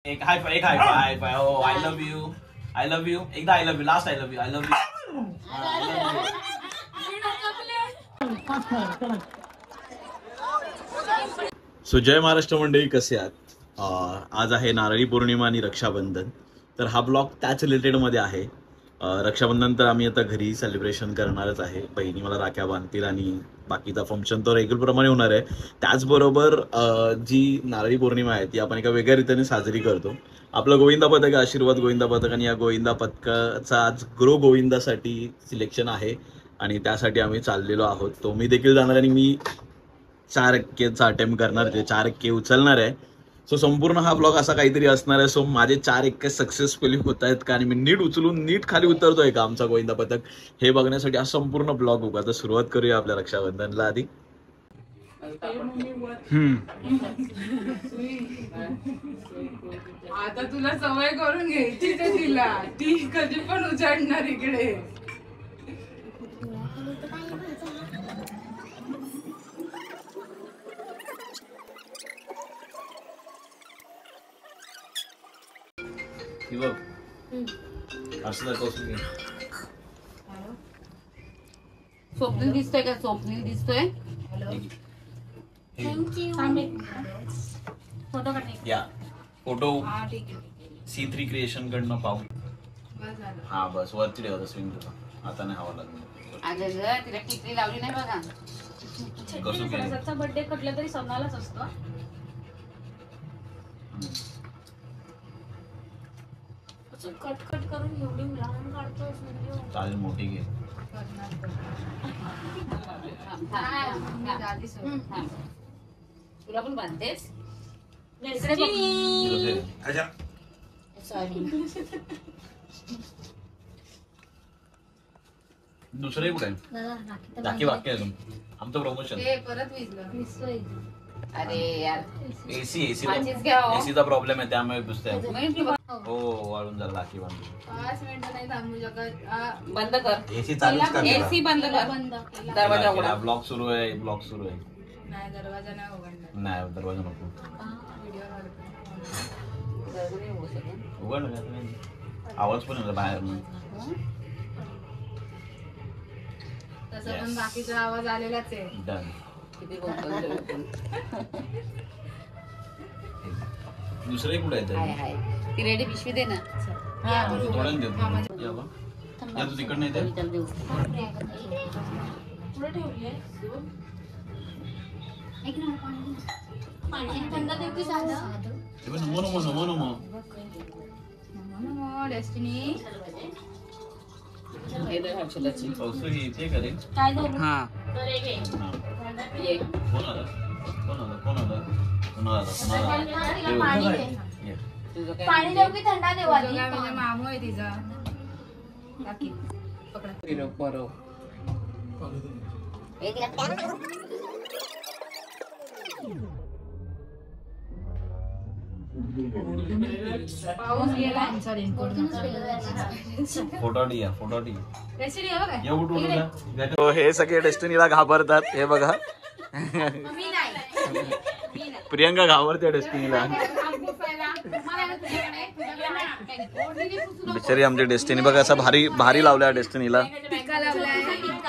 एक high five, high five. हो I love you, I love you. एकदा I love you, last I love you, I love you. So जय महाराष्ट्र मंडळी, कसे आहात? आज आहे नारळी पौर्णिमा आणि रक्षाबंधन. तर हा ब्लॉग त्याच रिलेटेडमध्ये आहे. रक्षाबंधन तर आम्ही आता घरी सेलिब्रेशन करणारच आहे. बहिणी मला राख्या बांधतील आणि बाकीचा फंक्शन तर रेग्युलर प्रमाणे होणार आहे. त्याचबरोबर जी नारळी पौर्णिमा आहे ती आपण एका वेगळ्या रीतीने साजरी करतो. आपलं गोविंदा पथक, आशीर्वाद गोविंदा पथक, आणि या गोविंदा पथकाचा आज ग्रो गोविंदासाठी सिलेक्शन आहे आणि त्यासाठी आम्ही चाललेलो आहोत. तो मी देखील जाणार आणि मी 4 अंकेचा अटेम्प्ट करणार, ते 4 अंके उचलणार आहे. सो संपूर्ण हा ब्लॉग असा काहीतरी असणार आहे. सो माझे 4 अंके सक्सेसफुली होत आहेत का आणि मी नीट उचलून नीट खाली उतरतोय का आमचा गोविंदा पथक, हे बघण्यासाठी हा संपूर्ण ब्लॉग होगा. तर सुरुवात करूया आपल्या रक्षाबंधनला. आधी आता तुला सवय करून घ्यायची ते तिला, ती कधी पण उजाडणार इकडे. स्वप्नील दिसतोय का? स्वप्नील दिसतोय. फोटो काढ. या फोटो C3 क्रिएशन कडनं पाहू. हा बस वरती ठेवा स्विंग तुला. आता नाही हवा लागणार. अगं तिला टिकली लावली नाही बघा. कसं बर्थडे कटलं तरी सणालाच असतो. कट कट करून एवढी लहान काढतोस व्हिडिओ. चालेल, मोठी घे. तुला पण बांधतेस? दुसरे कुठे राखी वाक्य अजून आमचं प्रमोशन परत विसरलं. अरे यार, एसीचा प्रॉब्लेम आहे त्यामुळे दुसऱ्या. हो वाळून झाला राखी बांधून. 5 मिनिटं नाही थांबू शकत. बंद कर एसी चालूच कर. एसी बंद कर. दरवाजा उघडा. ब्लॉग सुरू आहे, ब्लॉग सुरू आहे. नाही दरवाजा नाही उघडणार. नाही दरवाजा नको उघड ना, आवाज पण येतो बाहेर. तसं पण बाकीचा आवाज आलेलाच आहे. डन. किती बोलतो. दुसरे कुठे हाय हाय, ती रेडी पिशवी दे ना. तोडून देतो. या तू तिकडनं येते. पुढे ठेवली आहे. पाणी थंड देऊ की साधं? डेस्टिनी काय धरू? पाणी देऊ की थंडा देऊ? म्हणजे मामू आहे तिचा. बाकी पकडा. पाऊस गेला. हे सगळे डेस्टिनीला घाबरतात. हे बघा, प्रियंका घाबरते डेस्टिनीला. बिचारी आमची डेस्टिनी बघा, असा भारी भारी लावलाय डेस्टिनीला.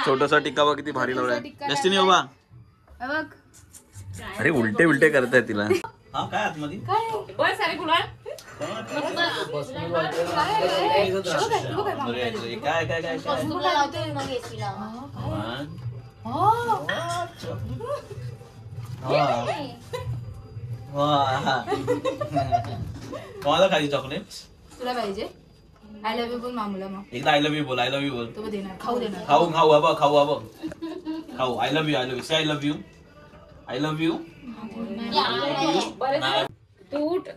छोटासा टिक्का बघ किती भारी लावलाय डेस्टिनी. हो बा, अरे उलटे उलटे करताय तिला. हा काय आतमध्ये काय काय काय कोणाला खायची चॉकलेट? तुला पाहिजे? आय लव्ह यू बोल मामूला. मग एकदा आय लव्ह यू बोल. आय लव्ह यू बोल. तो देणार, खाऊ देणार. खाऊ खाऊ बाबा, खाऊ बाबा, खाऊ. I love you, I love you. Say I love you, I love you.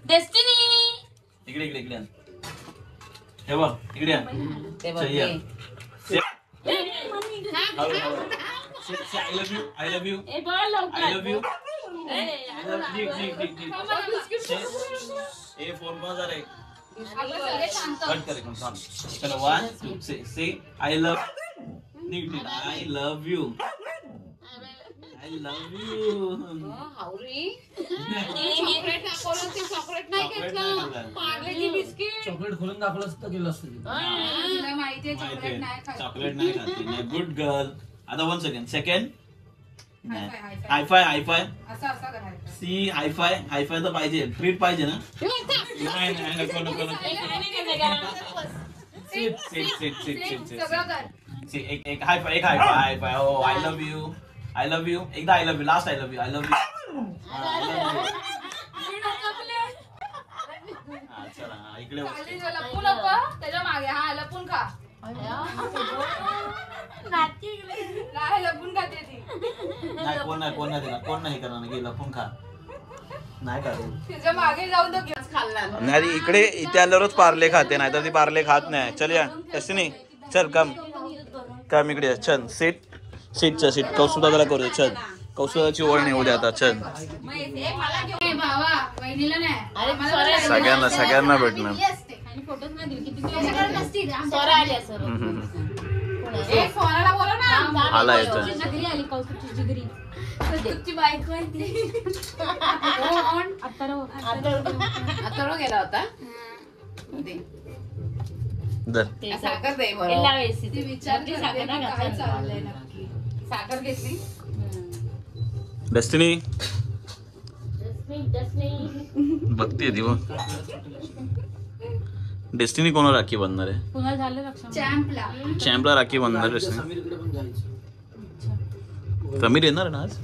Destiny इकडे इकडे इकडे हे बघ, इकडे I love you, I love you, I love you. A 4 आहे. कट कर एकदम छान. चलो 1 2 से आय लव्ह. नीट नीट. I love you, I love you. हावरी चॉकलेट दाखवलं ते चॉकलेट नाही घेतलं. पार्लेची बिस्किट चॉकलेट खोलून दाखवलं असतं गेलं असतं. तुला माहितीये चॉकलेट नाही खात. चॉकलेट नाही खाते. Good girl. आता 1 second. Second high five. High five high five. असं करायचं. C hi fi. हायफाय तर पाहिजे. ट्रीट पाहिजे ना. नाही नको नको नको. Sit sit sit sit sit सगळं कर. एक हायफाय हायफाय. हो I love you. I love you. एकदा I love you. Last I love you. I love you. चला इकडे चालेल, लपून नको त्याच्या मागे. हा लपून खा. नाही लपून खाते ती. नाही कोण नाही दिला. कोण नाही करणार की लपून खा. नाही का तिच्या मागे जाऊन तो घेऊन खाल्ला. नाही इकडे इथे आल्यावरच पार्ले खाते नाही तर ती पार्ले खात नाही. चल या दर्शनी चल काम इकडे ये. चल सीटचं सीट कौस्तुभाला करू दे. चल कौस्तुभाची ओढ नाही उद्या आता. चल भावा वहिनीला नाही सगळ्यांना भेटणार. स्वरा आल्या सर. सोनाला बोला ना. आला येतं. तुझी बायको आहे ती. आता गेला होता. दर साखर दे ती विचार करते की काय चाललंय नक्की. साखर घेतली. डेस्टिनी बघते ती बघ. डेस्टिनी कोणाला राखी बांधणार आहे. चॅम्पला राखी बांधणार डेस्टिनी. समीरकडे पण जायचं. समीर येणार ना आज.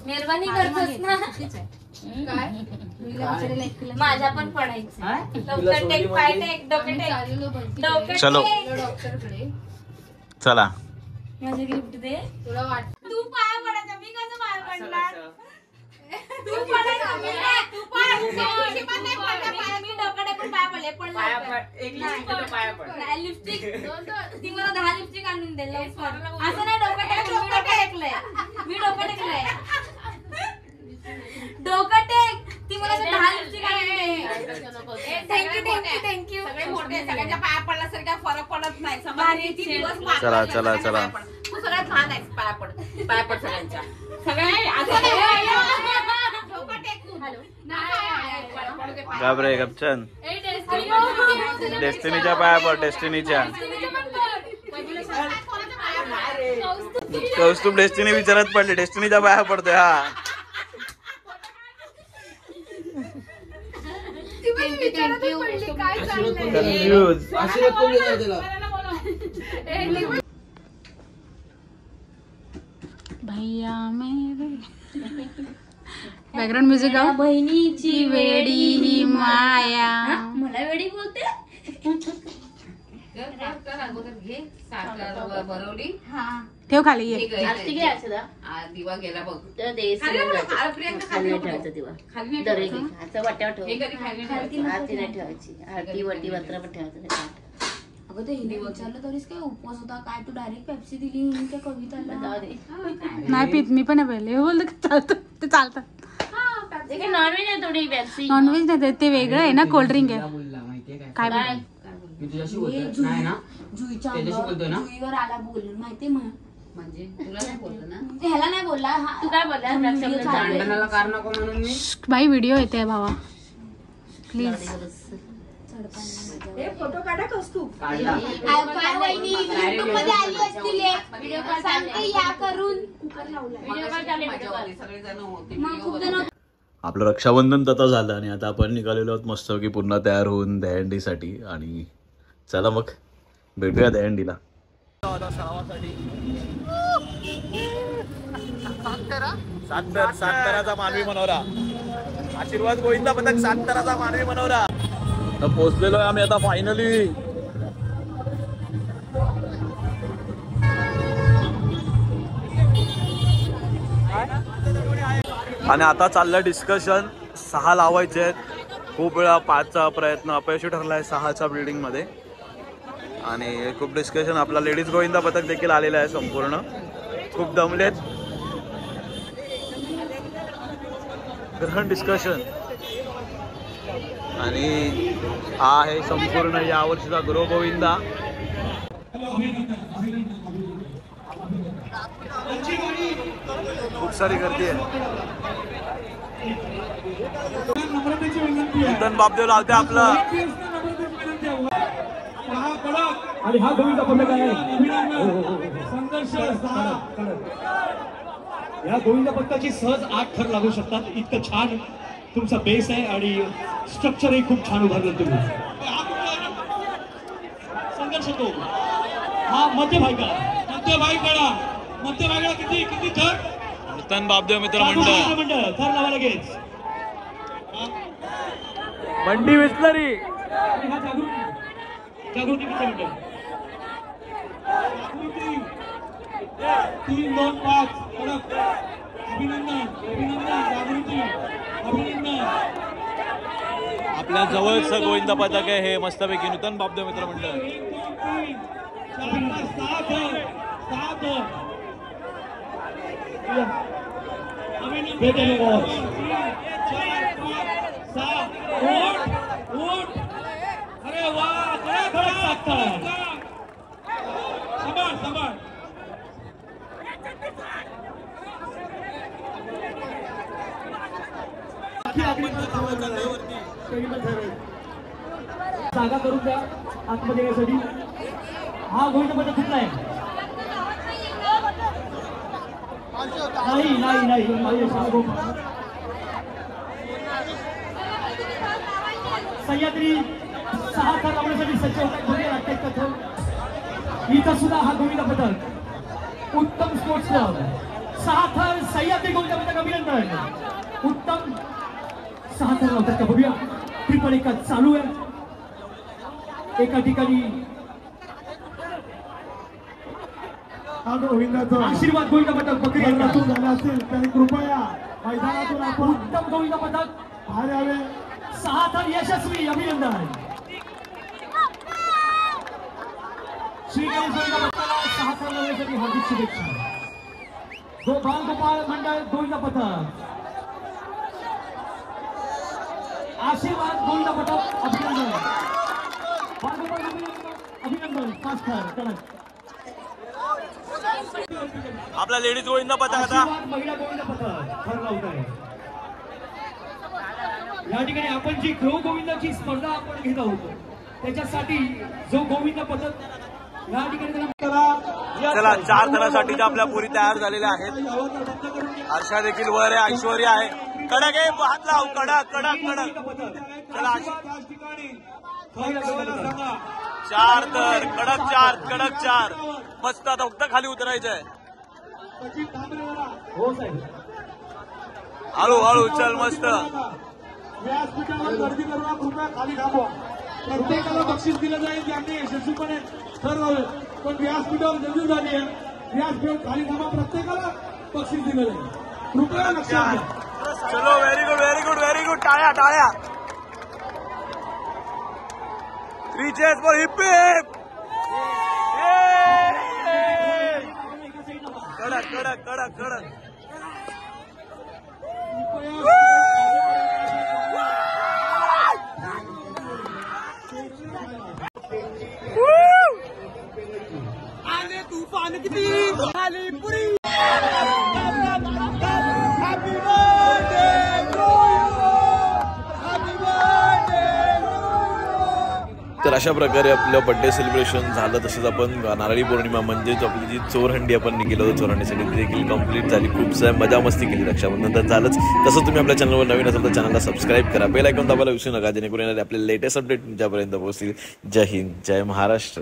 मेहरबानी करतोस ना. माझ्या पण पडायचं. डोकं टेक पाय टेक डोकं टेक डोकं चलो डॉक्टरकडे. चला माझे गिफ्ट दे. तुला वाटत तू पाय पडायचा मी कसं पाय पडणार. तू पडायचा मी नाही. तू पाय मी पण नाही पडला पाय. मी डोकं टेकून पाय पडले पण नाही. लिपस्टिक ती मला 10 लिपस्टिक आणून दे लवकर. असं नाही डोकं टेकलं. मी डोकं टेकलंय. मी डोकं टेकलंय. डोकं टेक. ती मला 10 लिपस्टिक आणून दे. थँक्यू. सगळे मोठे सगळ्यांच्या पाया पडल्यासारखं काय फरक पडत नाही. भारी किती छेड. दिवस पाय चला, पडले, चला, सगळ्यांच्या चला. पाया पड. तू सगळ्यात लहान आहेस. पाया पड सगळ्यांच्या. असं नाही. डोकं टेक तू. नाही. घाबरे गपचन. डेस्टिनीच्या पाया पड. डेस्टिनीच्या कौस्तुभ डेस्टिनी विचारत पडले. डेस्टिनीच्या पाया पडतोय. हा कन्फ्यूज. आशीर्वाद कोण देणार त्याला. भैया मेरे बॅकग्राऊंड म्युझिक गाव. बहिणीची वेडी ही माया. मला वेडी बोलते. घे साखर भरवली. ठेव खाली ये. आरती घे असं दिवा गेला बघ. खाली ठेवायचा दिवा. खाली दर एक असं वाट्यावर ठेव. हे कधी खाली आरती नाही ठेवायची. आरती वरती वस्त्र पण ठेवायचं. अगं ते हिने विचारलं तरीच काय उपवास होता काय तू डायरेक्ट पेप्सी दिली हिने त्या कविताला. जाऊ दे. नाही पित मी पण पहिले हे बोलत चालतं ते चालतं. नॉनव्हेज आहे थोडी पेप्सी. नॉनव्हेज नाही ते वेगळं आहे ना कोल्ड ड्रिंक आहे. बोलला माहितीये काय. काय काय? मी तुझ्याशी बोलतोय नाही ना. जुईच्या त्याच्याशी बोलतोय ना. जुईवर आला बोलून माहितीये मग म्हणजे तुला नाही बोललं ना. ह्याला नाही बोलला. तू काय बोलला? भांडणाला कारण नको म्हणून मी. बाई व्हिडिओ येते भावा प्लीज. फोटो काढा कौस्तू. काढला. सगळेजण होते. आपलं रक्षाबंधन तर आता झालं आणि आता आपण निघालेलो आहोत मस्त की पुन्हा तयार होऊन दहीहंडीसाठी. आणि चला मग भेटूया दहीहंडीला. सातराचा मानवी मनोरा. आशीर्वाद गोविंदा पथक सातराचा मानवी मनोरा. तर पोहोचलेलो आहे आम्ही आता फायनली. आणि आता चाललं डिस्कशन. 6 लावायचे आहेत. खूप वेळा 5चा प्रयत्न अपयशी ठरला आहे 6च्या बिल्डिंगमध्ये. आणि खूप डिस्कशन. आपला लेडीज गोविंदा पथक देखील आलेला आहे संपूर्ण. खूप दमलेत. ग्रहण डिस्कशन. आणि हा आहे संपूर्ण या वर्षीचा गुरु गोविंदा. खूप सारी गर्दी आहे. नूतन बापदेव लावते आपलं. आणि हा गोविंदा पथक आहे. संघर्ष या गोविंदा पथकाची सहज 8 थर लागू शकतात. इतकं छान तुमचा बेस आहे आणि स्ट्रक्चरही खूप छान उभारलं तुम्ही. संघर्ष तो हा मध्यभागी किती थर. नूतन बापदेव मित्रमंडळ थर लावा लगेच. बंडी विसलरी. आणि हा जागृती मित्रमंडळ 3, 2, 5 कडक. अभिनंदन जागृती अभिनंदन. आपल्या जवळच गोविंदा पथक आहे हे मस्तपैकी नूतन बापदेव मित्रमंडळ. 1, 2, 3 4 5 6 अरे वा सांभाळ. जागा करून द्या आतमध्ये यासाठी. हा गोविंद पथक कुठला आहे. नाही सह्याद्री 6 थर लावण्यासाठी सज्ज होतात. इथं सुद्धा हा गोविंद पथक उत्तम स्पोर्ट्स क्लब 6 थर सह्याद्री गोविंद पथक अभिनंदन. उत्तम 6 थर लावतात का बघूया. ट्रिपल एका चालू आहे. एका ठिकाणी आशीर्वाद गोविंद पथक बकरी झाले असेल त्यांनी कृपया मैदानातून आपण उत्तम गोविंद पथक बाहेर यावे. 6 थर यशस्वी अभिनंदन. श्री गणेश गोविंद पथकाला 6 थर लावण्यासाठी हार्दिक शुभेच्छा. बालगोपाळ मंडळ गोविंद पथक आशीर्वाद गोविंद पथक अभिनंदन. बालगोपाळ अभिनंदन 5 थर कडक. आपला लेडीज गोविंदा पथक आता महिला गोविंद पथक थर लावत आहे. या ठिकाणी आपण जी गृह गोविंदाची स्पर्धा आपण घेत आहोत त्याच्यासाठी जो गोविंद पथक या ठिकाणी चला 4 थरासाठी आपल्या पुरी तयार झालेल्या आहेत. आशा देखील वर आहे. ऐश्वर्या आहे. कडक आहे. हात लाव. कडक. चला 4 तर कडक 4 मस्त. आता फक्त खाली उतरायचं आहे. हो साहेब हळू चल मस्त. व्यासपीठावर गर्दी करू नका. कृपया खाली थांबवा. प्रत्येकाला बक्षीस दिलं जाईल ज्यांनी यशस्वीपणे ठरवलं. पण व्यासपीठावर गर्दी झाली आहे. व्यासपीठ खाली थांबा. प्रत्येकाला बक्षीस दिलं जाईल. कृपया लक्षात घ्या. चलो व्हेरी गुड. टाळ्या. 3 cheers for hip hip. कडक. आले तूफान किती झाली पुरी. तर अशा प्रकारे आपलं बर्थडे सेलिब्रेशन झालं. तसंच आपण नारळी पौर्णिमा म्हणजेच आपली जी चोरहंडी आपण निघेलो होतो चोरहंडीसाठी ती देखील कंप्लीट झाली. खूप मजा मस्ती केली. रक्षाबंधन तर झालंच. तसं तुम्ही आपल्या चॅनलवर नवीन असाल तर चॅनलला सबस्क्राईब करा. बेल आयकॉन दाबायला विसरू नका जेणेकरून आपले लेटेस्ट अपडेट तुमच्यापर्यंत पोहोचतील. जय हिंद. जय महाराष्ट्र.